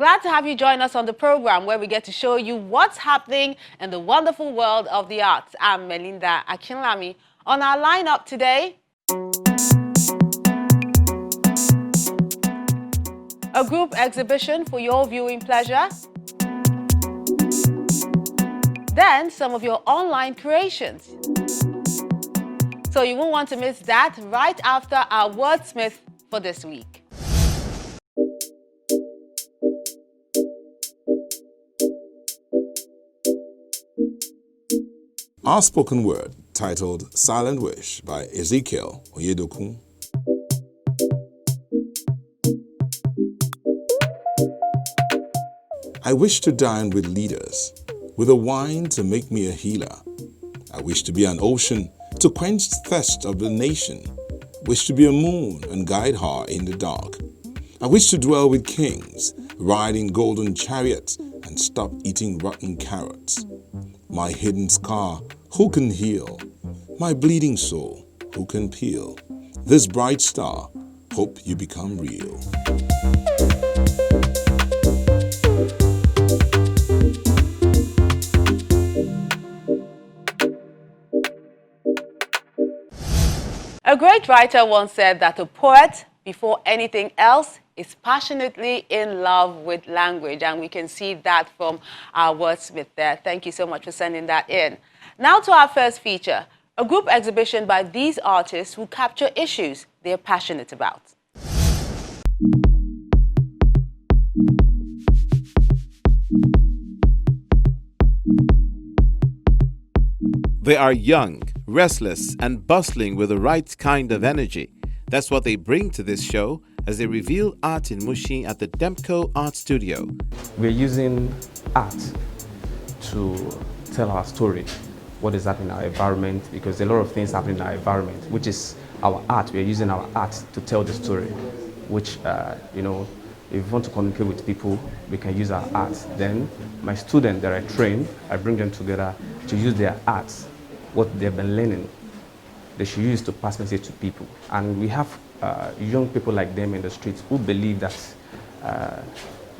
glad to have you join us on the program where we get to show you what's happening in the wonderful world of the arts. I'm Melinda Akinlami. On our lineup today, a group exhibition for your viewing pleasure. Then some of your online creations. So you won't want to miss that right after our Wordsmith for this week. Our spoken word, titled Silent Wish by Ezekiel Oyedokun. I wish to dine with leaders, with a wine to make me a healer. I wish to be an ocean to quench the thirst of the nation. Wish to be a moon and guide her in the dark. I wish to dwell with kings, ride in golden chariots, and stop eating rotten carrots. My hidden scar, who can heal? My bleeding soul, who can peel? This bright star, hope you become real. A great writer once said that a poet, before anything else, is passionately in love with language, and we can see that from our Wordsmith there. Thank you so much for sending that in. Now to our first feature, a group exhibition by these artists who capture issues they're passionate about. They are young, restless, and bustling with the right kind of energy. That's what they bring to this show as they reveal art in Mushin at the Demco Art Studio. We're using art to tell our story, what is happening in our environment, because a lot of things happen in our environment, which is our art. We're using our art to tell the story, which, if we want to communicate with people, we can use our art. Then my students that I train, I bring them together to use their arts, what they've been learning, they should use to pass message to people. And we have young people like them in the streets who believe that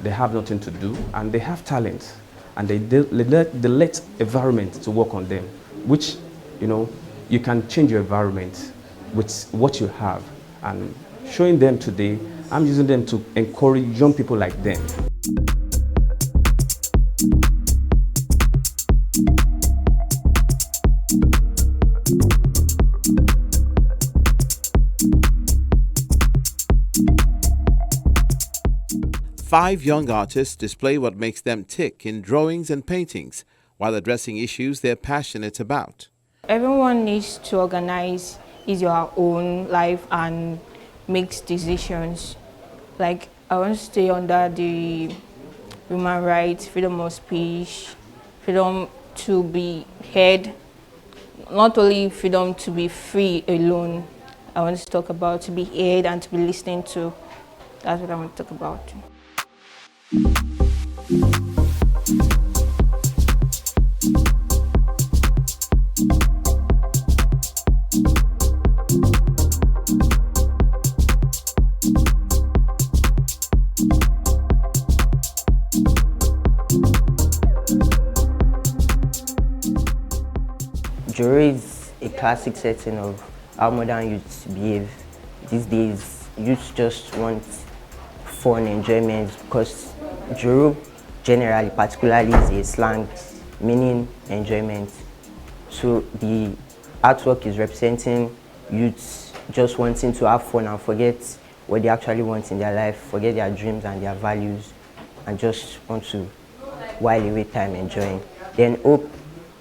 they have nothing to do and they have talent, and they let environment to work on them, which, you can change your environment with what you have. And showing them today, I'm using them to encourage young people like them. Five young artists display what makes them tick in drawings and paintings while addressing issues they're passionate about. Everyone needs to organize your own life and make decisions. Like, I want to stay under the human rights, freedom of speech, freedom to be heard, not only freedom to be free alone. I want to talk about to be heard and to be listened to. That's what I want to talk about. Joro is a classic setting of how modern youths behave. These days, youths just want fun, enjoyment, because Joro generally, particularly, is a slang meaning enjoyment. So the artwork is representing youths just wanting to have fun and forget what they actually want in their life, forget their dreams and their values, and just want to while away time enjoying. Then Hope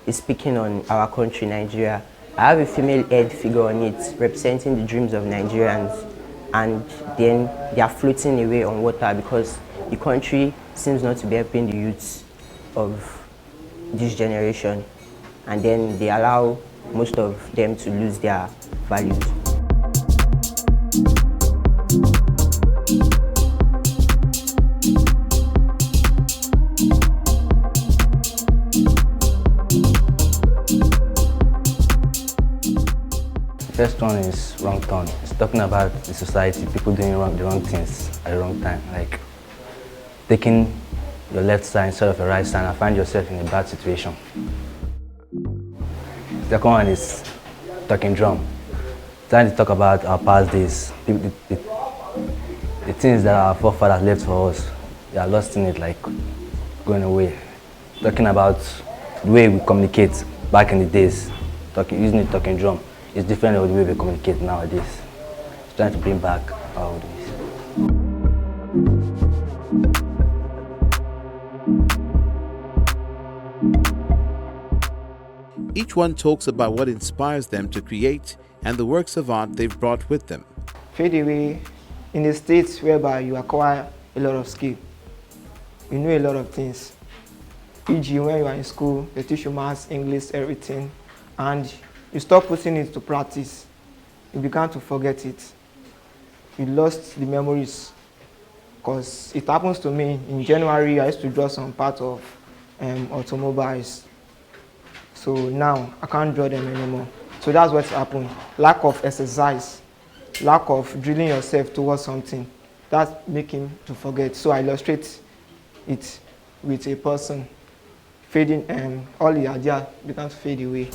is speaking on our country, Nigeria. I have a female head figure on it representing the dreams of Nigerians, and then they are floating away on water because the country seems not to be helping the youths of this generation, and then they allow most of them to lose their values. The first one is wrong turn. It's talking about the society, people doing the wrong things at the wrong time. Like taking your left side instead of your right side and find yourself in a bad situation. The second one is talking drum. Trying to talk about our past days, the things that our forefathers left for us. We are lost in it, like going away. Talking about the way we communicate back in the days, using the talking drum is different than the way we communicate nowadays. Trying to bring back our days. Each one talks about what inspires them to create and the works of art they've brought with them. Fade away in a state whereby you acquire a lot of skill. You know a lot of things. E.g., when you are in school, they teach you maths, English, everything, and you stop putting it to practice. You began to forget it. You lost the memories. Because it happens to me. In January, I used to draw some part of automobiles. So now I can't draw them anymore. So that's what's happened. Lack of exercise, lack of drilling yourself towards something. That's making to forget. So I illustrate it with a person fading, and all the idea becomes to fade away.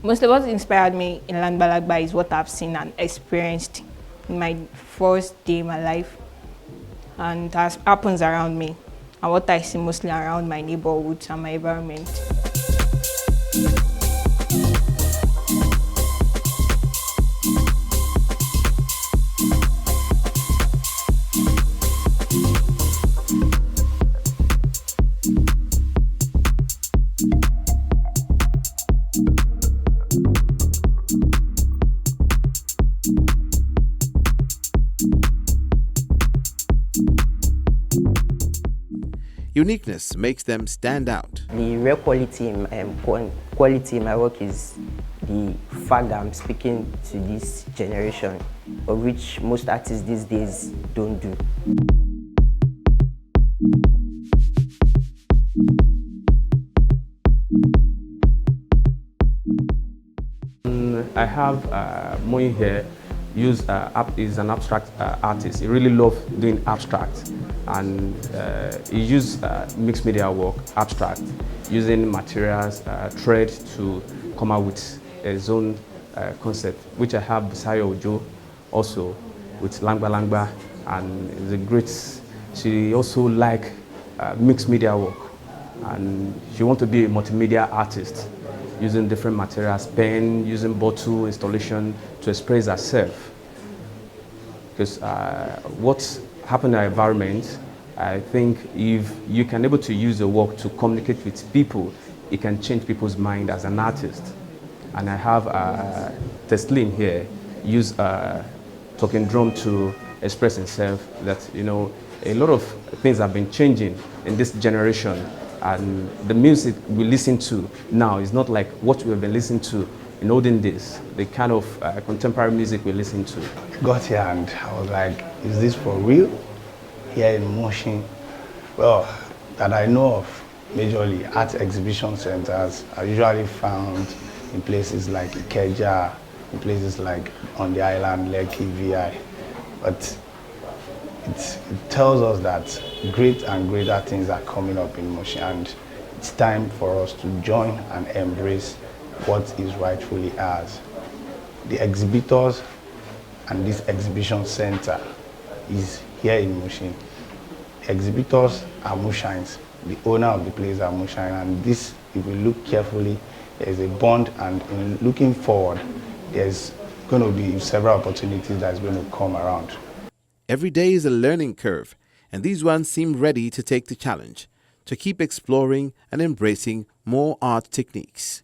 Most of what inspired me in Langbalagba is what I've seen and experienced in my first day in my life, and that happens around me, and what I see mostly around my neighborhood and my environment. Uniqueness makes them stand out. The real quality in my work is the fact that I'm speaking to this generation, of which most artists these days don't do. I have Moi here. Is an abstract artist. He really loves doing abstract, and he used mixed media work, abstract, using materials, thread to come out with his own concept, which I have Bisayo Ojo also with Langba Langba, and it's a great. She also like mixed media work, and she wants to be a multimedia artist, using different materials, pen, using bottle installation to express herself. Because what's happened in our environment, I think if you can able to use the work to communicate with people, it can change people's mind as an artist. And I have Teslin here, use talking drum to express himself. That, you know, a lot of things have been changing in this generation, and the music we listen to now is not like what we have been listening to in olden days, the kind of contemporary music we listen to. Got here and I was like, is this for real? Here in Mushin, well, that I know of, majorly art exhibition centers are usually found in places like Ikeja, in places like on the island, Lekki, VI. But it tells us that great and greater things are coming up in Mushin, and it's time for us to join and embrace what is rightfully ours. The exhibitors and this exhibition center is here in Mushin. The exhibitors are Mushines. The owner of the place are Mushine, and this, if we look carefully, there's a bond, and in looking forward, there's going to be several opportunities that's going to come around. Every day is a learning curve, and these ones seem ready to take the challenge, to keep exploring and embracing more art techniques.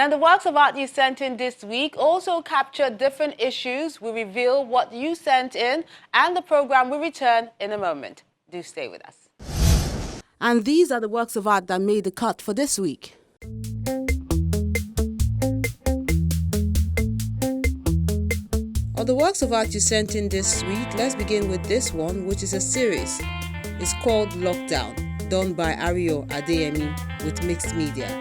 Then the works of art you sent in this week also capture different issues. We reveal what you sent in, and the program will return in a moment. Do stay with us. And these are the works of art that made the cut for this week. Of the works of art you sent in this week, let's begin with this one, which is a series. It's called Lockdown, done by Ario Adeyemi with Mixed Media.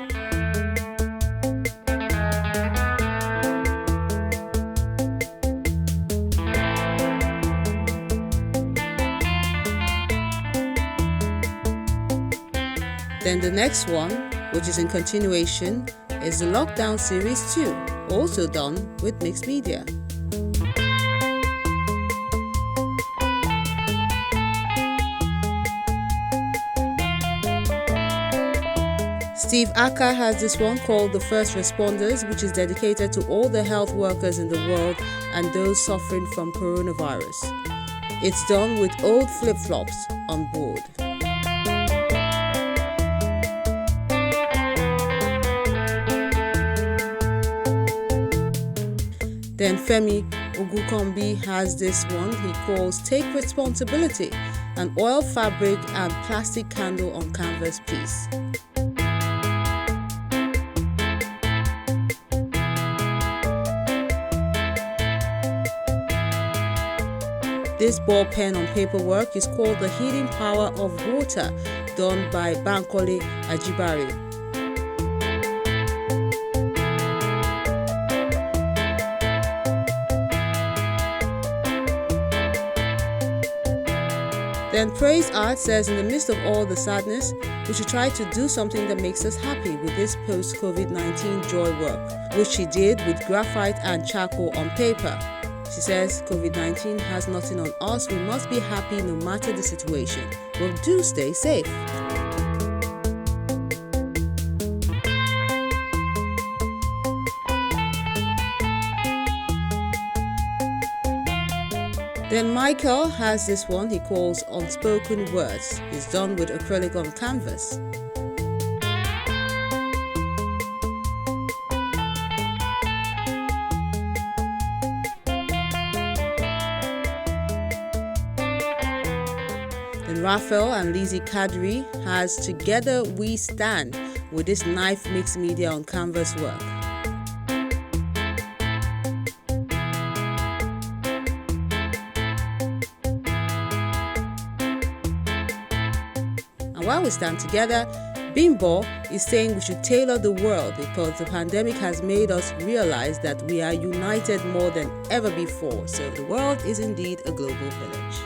Then the next one, which is in continuation, is the Lockdown Series 2, also done with Mixed Media. Steve Acker has this one called The First Responders, which is dedicated to all the health workers in the world and those suffering from coronavirus. It's done with old flip-flops on board. Then Femi Ogukombi has this one he calls Take Responsibility, an oil fabric and plastic candle on canvas piece. This ball pen on paper work is called The Healing Power of Water, done by Bankole Ajibare. Then Praise Art says, in the midst of all the sadness, we should try to do something that makes us happy with this post-COVID-19 joy work, which she did with graphite and charcoal on paper. She says, COVID-19 has nothing on us. We must be happy no matter the situation. Well, do stay safe. Then Michael has this one he calls Unspoken Words. It's done with acrylic on canvas. Then Raphael and Lizzie Kadri has Together We Stand with this knife mixed media on canvas work. And while we stand together, Bimbo is saying we should tailor the world because the pandemic has made us realize that we are united more than ever before. So the world is indeed a global village.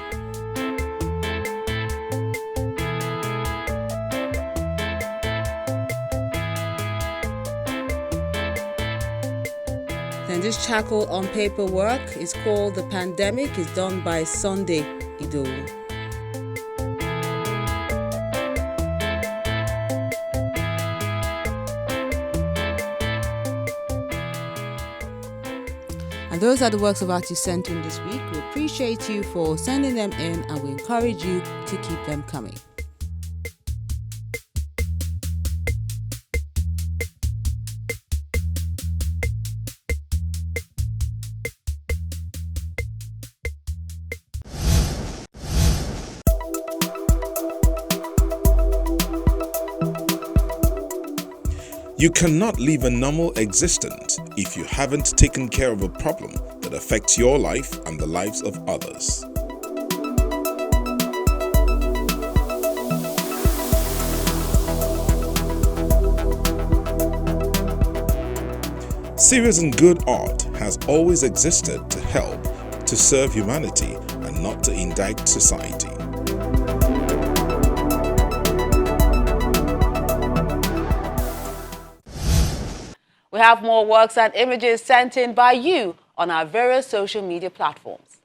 And this charcoal on paper work is called The Pandemic. It's done by Sunday Idowu. And those are the works of art you sent in this week. We appreciate you for sending them in, and we encourage you to keep them coming. You cannot live a normal existence if you haven't taken care of a problem that affects your life and the lives of others. Serious and good art has always existed to help, to serve humanity, and not to indict society. We have more works and images sent in by you on our various social media platforms.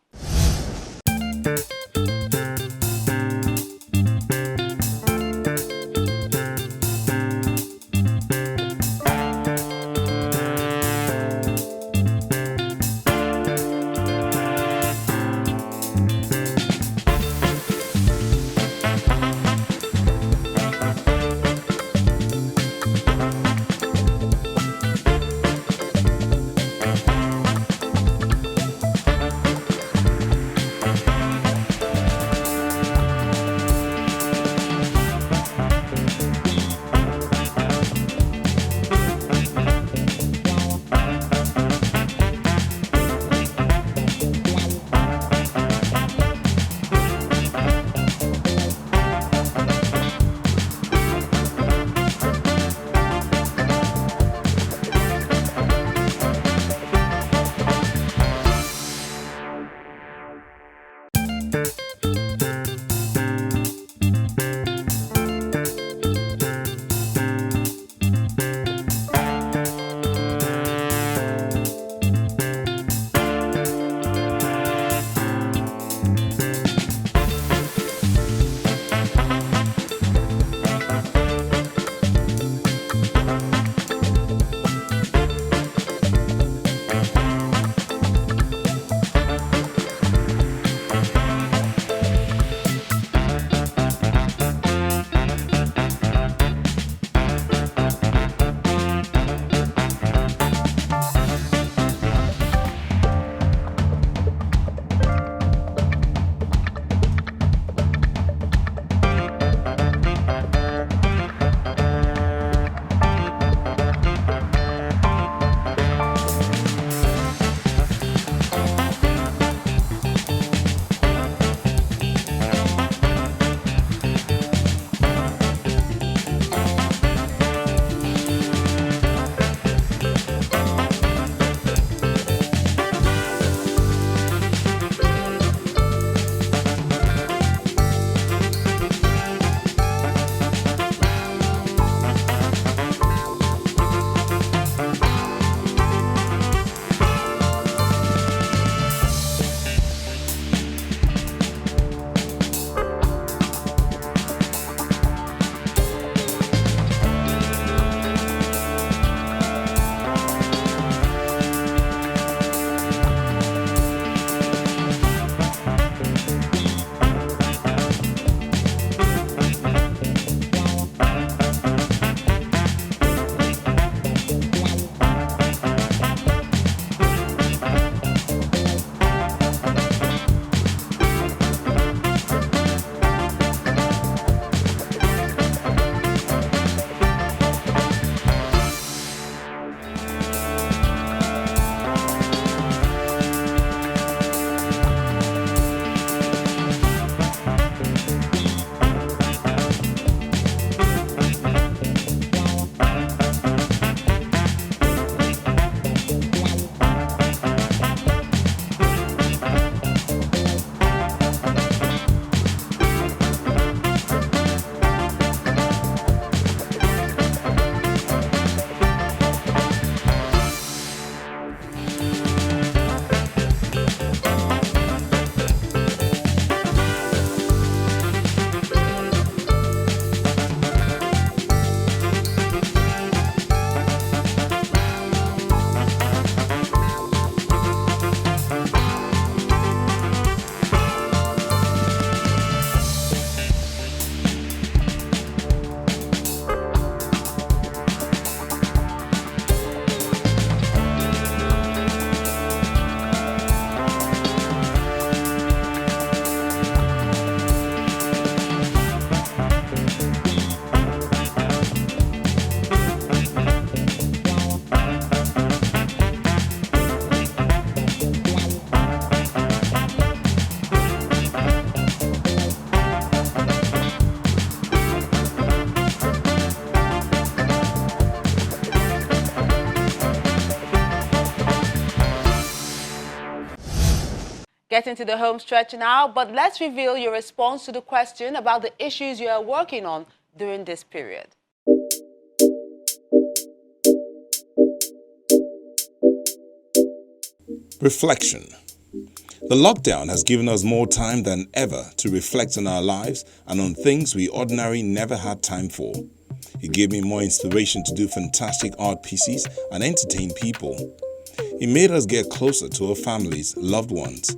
getting to the home stretch now, but let's reveal your response to the question about the issues you are working on during this period. Reflection. The lockdown has given us more time than ever to reflect on our lives and on things we ordinarily never had time for. It gave me more inspiration to do fantastic art pieces and entertain people. It made us get closer to our families, loved ones.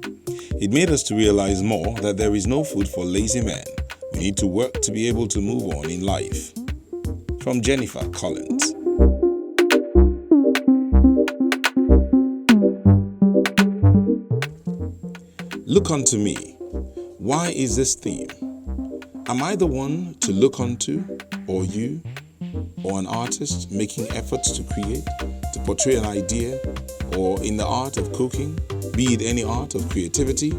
It made us to realize more that there is no food for lazy men. We need to work to be able to move on in life. From Jennifer Collins. Look unto me. Why is this theme? Am I the one to look unto, or you, or an artist making efforts to create, to portray an idea, or in the art of cooking, be it any art of creativity?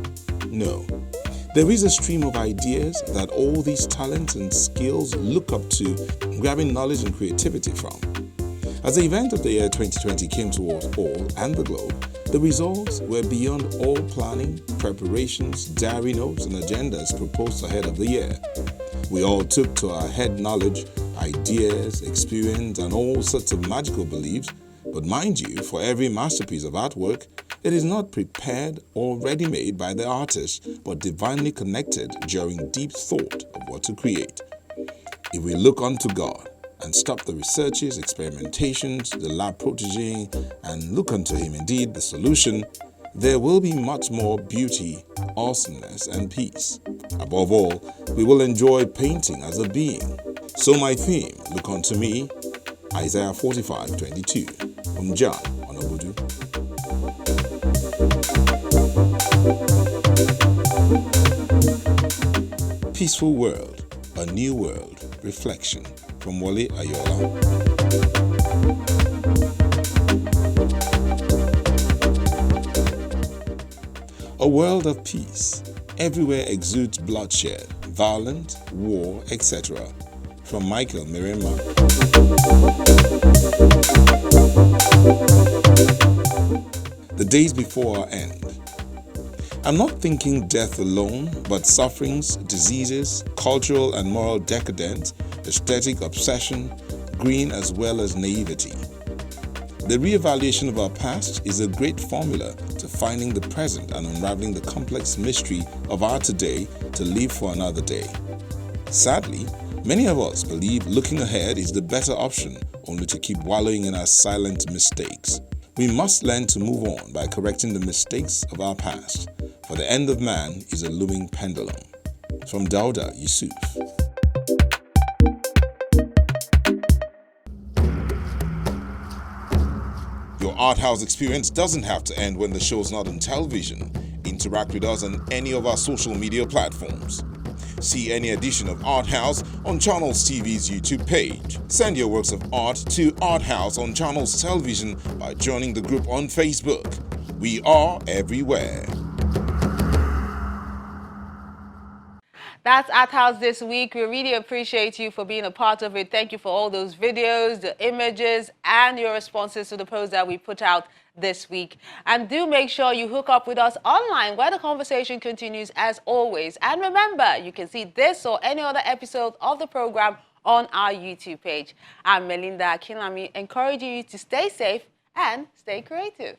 No. There is a stream of ideas that all these talents and skills look up to, grabbing knowledge and creativity from. As the event of the year 2020 came towards all and the globe, the results were beyond all planning, preparations, diary notes, and agendas proposed ahead of the year. We all took to our head knowledge, ideas, experience, and all sorts of magical beliefs, but mind you, for every masterpiece of artwork, it is not prepared or ready-made by the artist, but divinely connected during deep thought of what to create. If we look unto God, and stop the researches, experimentations, the lab protéging, and look unto Him indeed the solution, there will be much more beauty, awesomeness, and peace. Above all, we will enjoy painting as a being. So my theme, look unto me, Isaiah 45:22, from John Onobudu. Peaceful World, a New World, Reflection, from Wale Ayola. A world of peace. Everywhere exudes bloodshed, violence, war, etc. From Michael Mirema. The days before our end. I'm not thinking death alone, but sufferings, diseases, cultural and moral decadence, aesthetic obsession, green as well as naivety. The re-evaluation of our past is a great formula to finding the present and unraveling the complex mystery of our today to live for another day. Sadly, many of us believe looking ahead is the better option, only to keep wallowing in our silent mistakes. We must learn to move on by correcting the mistakes of our past, for the end of man is a looming pendulum. From Dauda Yusuf. Your art house experience doesn't have to end when the show's not on television. Interact with us on any of our social media platforms. See any edition of Art House on Channels TV's YouTube page. Send your works of art to Art House on Channels Television by joining the group on Facebook. We are everywhere. That's ArtHouse this week. We really appreciate you for being a part of it. Thank you for all those videos, the images, and your responses to the posts that we put out this week. And do make sure you hook up with us online where the conversation continues as always. And remember, you can see this or any other episode of the program on our YouTube page. I'm Melinda Akinlami, encouraging you to stay safe and stay creative.